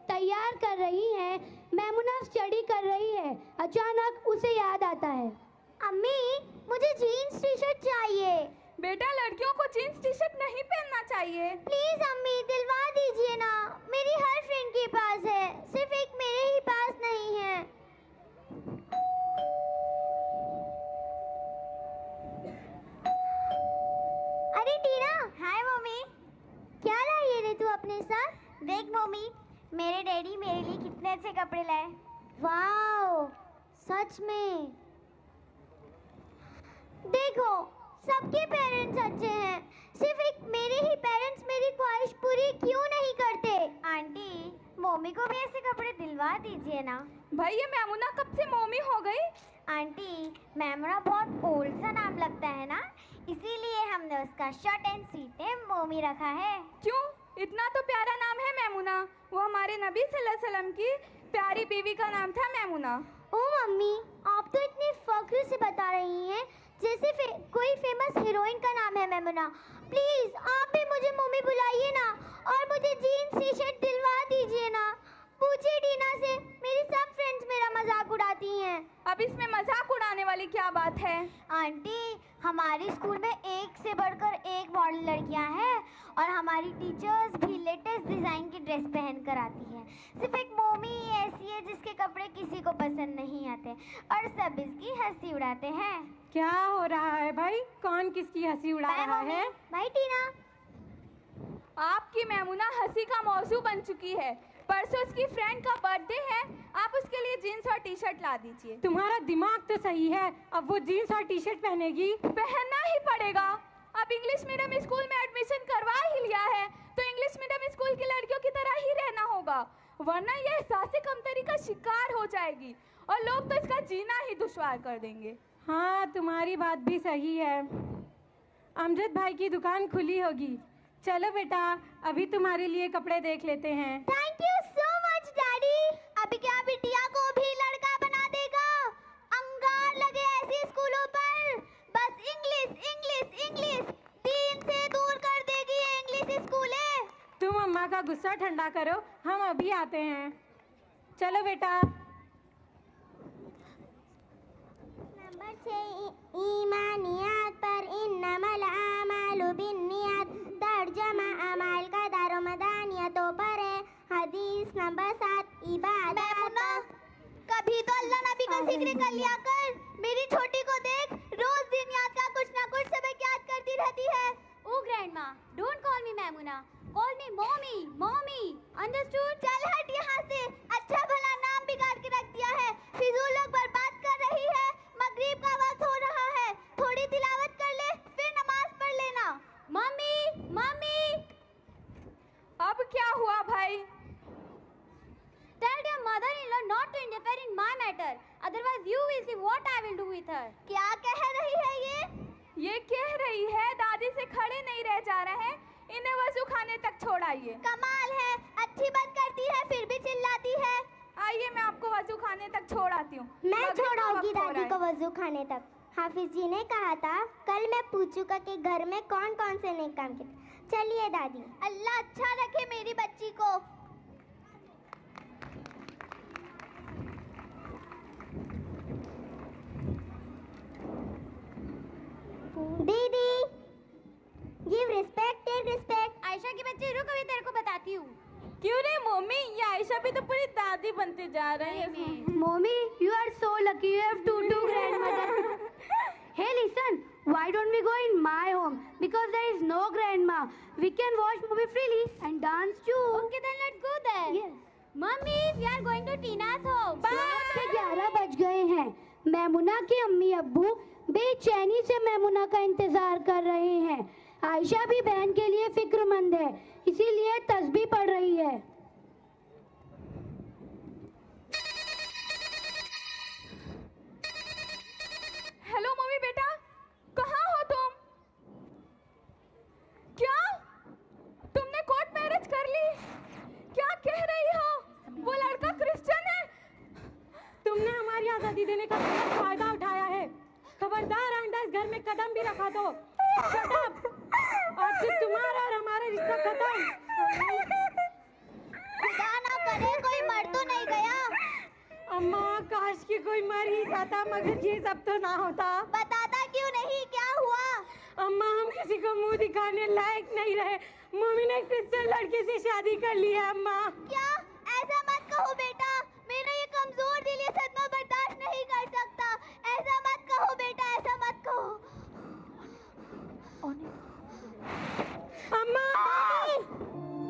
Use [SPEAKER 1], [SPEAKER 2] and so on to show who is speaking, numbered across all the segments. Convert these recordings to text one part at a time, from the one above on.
[SPEAKER 1] तैयार कर रही हैं। मैमुना स्टडी कर रही है। अचानक उसे याद आता है,
[SPEAKER 2] अम्मी मुझे जीन्स टी शर्ट चाहिए।
[SPEAKER 3] बेटा, लड़कियों को जीन्स टी शर्ट नहीं पहनना चाहिए।
[SPEAKER 2] प्लीज अम्मी दिलवा दीजिए ना, मेरी हर फ्रेंड के पास है, सिर्फ एक मेरे ही पास नहीं है। अरे टीना। हाय मम्मी। क्या लाई है रे तू अपने साथ? देख मम्मी, मेरे डैडी मेरे लिए कितने अच्छे कपड़े लाए। वाओ, सच में। देखो, सबके पेरेंट्स अच्छे हैं, सिर्फ एक मेरे ही पेरेंट्स मेरी ख्वाहिश पूरी क्यों नहीं करते? आंटी, मम्मी को भी ऐसे कपड़े दिलवा दीजिए ना।
[SPEAKER 3] भाई, ये मैमुना कब से मम्मी हो गई?
[SPEAKER 2] आंटी, मैमुना बहुत ओल्ड सा नाम लगता है ना, इसीलिए हमने उसका short and sweet name mummy रखा है।
[SPEAKER 3] क्यों? इतना तो प्यारा नाम है मैमुना। वो हमारे नबी सल्लल्लाहु अलैहि वसल्लम की प्यारी बीवी का नाम था मैमुना।
[SPEAKER 2] ओ मम्मी, आप तो इतने फख्र से बता रही हैं जैसे कोई फेमस हीरोइन का नाम है मैमुना। प्लीज आप भी मुझे मम्मी बुलाइए ना, और मुझे जीन्स टी शर्ट दिलवा दीजिए ना। पूछिए टीना से, मेरी सब फ्रेंड्स मेरा मजाक उड़ाती हैं।
[SPEAKER 3] अब इसमें मजाक उड़ाने वाली क्या बात है?
[SPEAKER 2] आंटी, हमारे स्कूल में एक से बढ़कर एक मॉडल लड़कियां हैं, और हमारी टीचर्स भी लेटेस्ट डिजाइन की ड्रेस पहन कर आती हैं। सिर्फ एक मोमी ही ऐसी है जिसके कपड़े किसी को पसंद नहीं आते, और सब इसकी हंसी उड़ाते हैं।
[SPEAKER 4] क्या हो रहा है भाई? कौन किसकी हंसी उड़ा रहा है?
[SPEAKER 2] भाई टीना।
[SPEAKER 3] आपकी मैमुना हंसी का मौजू बन चुकी है। परसों उसकी फ्रेंड का बर्थडे है, आप उसके लिए जीन्स और टी शर्ट ला दीजिए।
[SPEAKER 4] तुम्हारा दिमाग तो सही है, अब वो जीन्स और टी शर्ट पहनेगी?
[SPEAKER 3] पहनना ही पड़ेगा। अब इंग्लिश मीडियम स्कूल में एडमिशन करवा ही लिया है, तो इंग्लिश मीडियम स्कूल की लड़कियों की तरह ही रहना होगा, वरना यह एहसास कमतरी का शिकार हो जाएगी और लोग तो इसका जीना ही दुश्वार कर देंगे।
[SPEAKER 4] हाँ, तुम्हारी बात भी सही है। अमजद भाई की दुकान खुली होगी। चलो बेटा, अभी तुम्हारे लिए कपड़े देख लेते हैं।
[SPEAKER 2] Thank you so much daddy. अभी क्या बिटिया को भी लड़का बना देगा? अंगार लगे ऐसे स्कूलों पर, बस इंग्लिश इंग्लिश इंग्लिश, दीन से दूर कर देगी ये इंग्लिश स्कूलें।
[SPEAKER 4] तुम अम्मा का गुस्सा ठंडा करो, हम अभी आते हैं। चलो बेटा।
[SPEAKER 2] नंबर 6, ईमानियात पर इन्नमल आमालु बिन्नियात, तर्जमा अमाल का दारोमदानियतों पर है। हदीस नंबर 7, इबादत। कभी तो अल्लाह नबी का जिक्र कर लिया कर। मेरी छोटी को देख, रोज दिन याद का कुछ ना कुछ सबक याद करती रहती है। Oh grandma, don't call me Maimuna, call me mommy. Mommy, understood? चल हट यहाँ से, अच्छा भला नाम बिगाड़ के रख दिया है। फिजूल लोग बर्बाद कर रही है। मगरिब का वक्त हो रहा है, थोड़ी तिलावत कर ले, फिर नमाज पढ़ लेना। Mummy mummy.
[SPEAKER 3] अब क्या हुआ भाई?
[SPEAKER 2] Tell your mother-in-law not to interfere in my matter, otherwise you will see what I will do with her. क्या कह रही है
[SPEAKER 3] ये कह रही है दादी से खड़े नहीं रह जा रहे हैं, इन्हें वजू खाने तक छोड़ाइए।
[SPEAKER 2] कमाल है, अच्छी बात करती है फिर भी चिल्लाती है।
[SPEAKER 3] आइए, मैं आपको वजू खाने तक छोड़ाती हूँ।
[SPEAKER 2] मैं छोड़ाऊंगी दादी को वजू खाने तक। हाफिज जी ने कहा था कल मैं पूछूंगा कि घर में कौन कौन से नेक काम किए। चलिए दादी। अल्लाह अच्छा रखे मेरी बच्ची को। दीदी, give respect, take respect. Ayesha की बच्ची, रुक अभी तेरे को बताती हूँ।
[SPEAKER 3] क्यों रे मम्मी, ये आयशा भी तो पूरी दादी बनते जा रही है।
[SPEAKER 1] Mommy, you are so lucky you have two grandmother. Hey, listen, why don't we go in my home? Because there is no grandma. We can watch movie freely and dance too.
[SPEAKER 2] Okay, then let's go there.
[SPEAKER 1] Yes.
[SPEAKER 2] Mummy, we are going to Tina's home.
[SPEAKER 1] रात के 11 बज गए हैं। मैमुना के अम्मी अब्बू बेचैनी से मैमुना का इंतजार कर रहे हैं। आयशा भी बहन के लिए फिक्रमंद है, इसीलिए तस्बीह पढ़ रही है।
[SPEAKER 3] हेलो मम्मी बेटा, कहाँ हो तुम? क्या तुमने कोर्ट मैरिज कर ली? क्या कह रही हो? वो लड़का क्रिश्चियन है?
[SPEAKER 4] तुमने हमारी आजादी देने का गलत फायदा उठाया है। खबरदार आइंदा इस घर में कदम भी रखा तो शट अप। आज से तुम्हारा और हमारा रिश्ता खत्म।
[SPEAKER 2] खुदा ना करे
[SPEAKER 4] काश कि कोई मर ही जाता, मगर ये सब तो ना होता।
[SPEAKER 2] बताता क्यों नहीं, क्या हुआ?
[SPEAKER 4] अम्मा, हम किसी को मुंह दिखाने लायक नहीं रहे। मम्मी ने क्रिश्चियन लड़के से शादी कर ली है अम्मा।
[SPEAKER 2] क्या? ऐसा मत कहो बेटा, मेरा ये कमजोर दिल ये सदमा बर्दाश्त नहीं कर सकता। ऐसा मत कहो बेटा, ऐसा मत कहो।
[SPEAKER 4] अम्मा,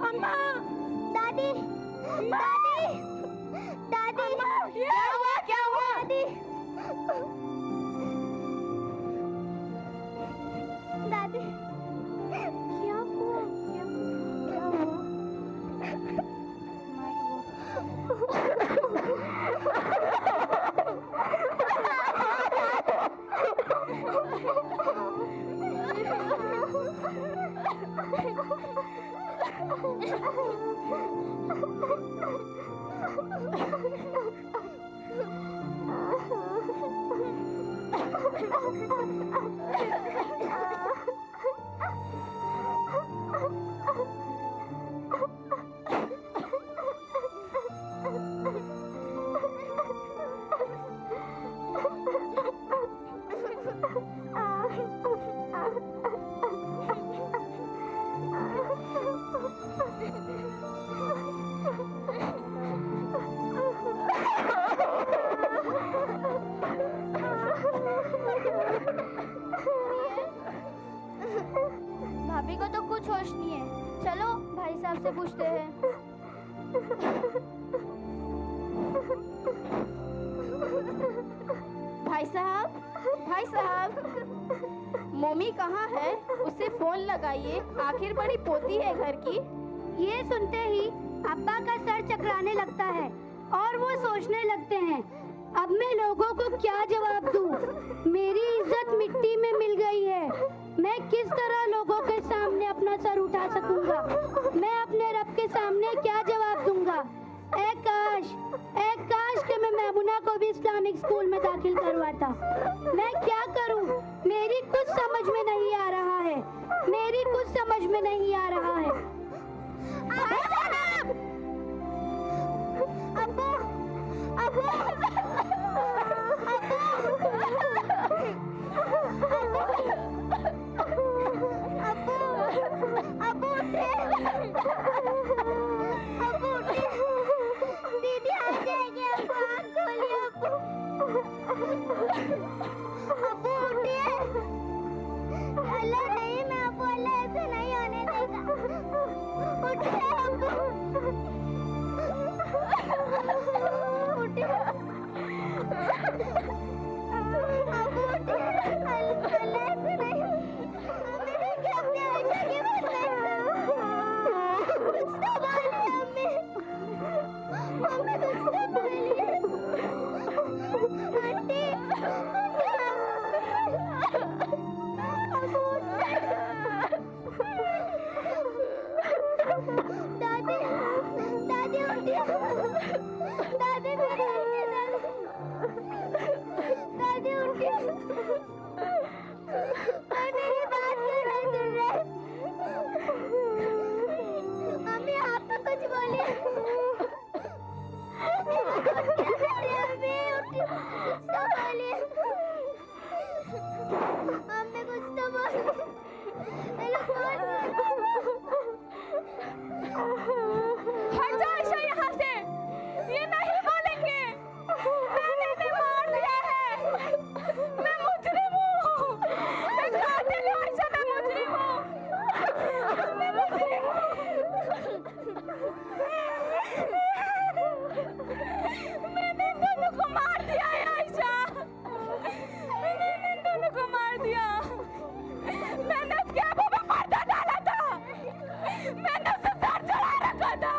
[SPEAKER 4] अम्मा,
[SPEAKER 2] दादी, दादी, दादी,
[SPEAKER 3] क्या हुआ, क्या हुआ?
[SPEAKER 2] दादी, दादी, क्या हुआ? क्या हुआ? भाभी को तो कुछ होश नहीं है। चलो भाई साहब से पूछते हैं।
[SPEAKER 3] भाई साहब, भाई साहब, मम्मी कहाँ है? उसे फोन लगाइए, आखिर बड़ी पोती है घर की।
[SPEAKER 1] ये सुनते ही अब्बा का सर चकराने लगता है और वो सोचने लगते हैं, अब मैं लोगों को क्या जवाब दूं? मेरी इज्जत मिट्टी में मिल गई है। मैं किस तरह लोगों के सामने अपना सर उठा सकूंगा? मैं अपने रब के सामने क्या जवाब दूंगा? ए काश कि मैं मैमुना को भी इस्लामिक स्कूल में दाखिल करवाता। मैं क्या करूं? मेरी कुछ समझ में नहीं आ रहा है। मेरी कुछ समझ में नहीं आ रहा है।
[SPEAKER 2] अब्बू, अब्बू, अब्बू उठे, अब्बू उठे, दीदी आ जाएगी। अब्बू आँख खोलिए, अब्बू उठिए। अल्लाह नहीं, मैं अब्बू, अल्लाह ऐसे नहीं होने देगा। उठिए अब्बू, उठिए, अब्बू उठिए। अल्लाह ऐसे नहीं। मम्मी देखिए अपने आयशा की कुछ तो बोलिए मम्मी, मम्मी कुछ तो बोलिए। आंटी, दादी, दादी उठिए, दादी मेरी दादी उठिए, मेरी बात क्यों नहीं सुन रहे? मम्मी आप तो कुछ बोलिए। मम्मी उठिए, कुछ तो बोलिए। मम्मी कुछ तो बोलिए।
[SPEAKER 3] हट जाओ आयशा यहाँ से, ये नहीं बोलेंगे। मैंने इन्हें मार दिया है। मैं मुजरिम हूँ, मैं कातिल हूँ आयशा, मैं मुजरिम हूँ, मैं मुजरिम हूँ। मैंने इन दोनों को मार दिया है आयशा, मैंने इन दोनों को मार दिया। मैंने उसके आंखों में पर्दा डाला था, मैंने उसे सर चढ़ा रखा था,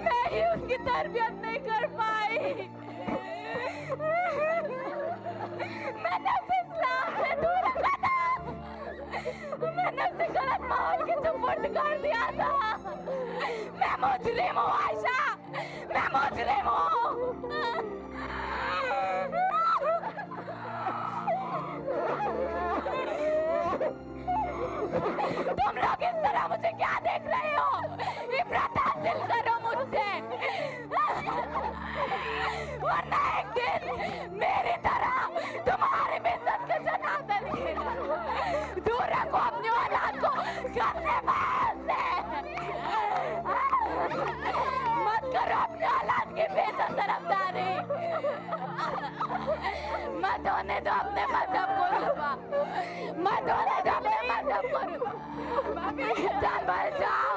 [SPEAKER 3] मैं ही उसकी तरबियत नहीं कर पाई। मैंने उसे इस्लाम से दूर रखा था, मैंने उसे गलत माहौल के सुपुर्द कर दिया था। मैं मुजरिम हूँ आयशा, मैं मुजरिम हूँ। तुम लोग इस तरह मुझे क्या देख रहे हो? इबरत हासिल करो मुझसे, वरना एक करने मत करो अपने औलाद की बेइज्जत तरफदारी। मत होने दो अपने मजहब को रुसवा, मत होने दो अपने मजहब को रुसवा। संभल जाओ।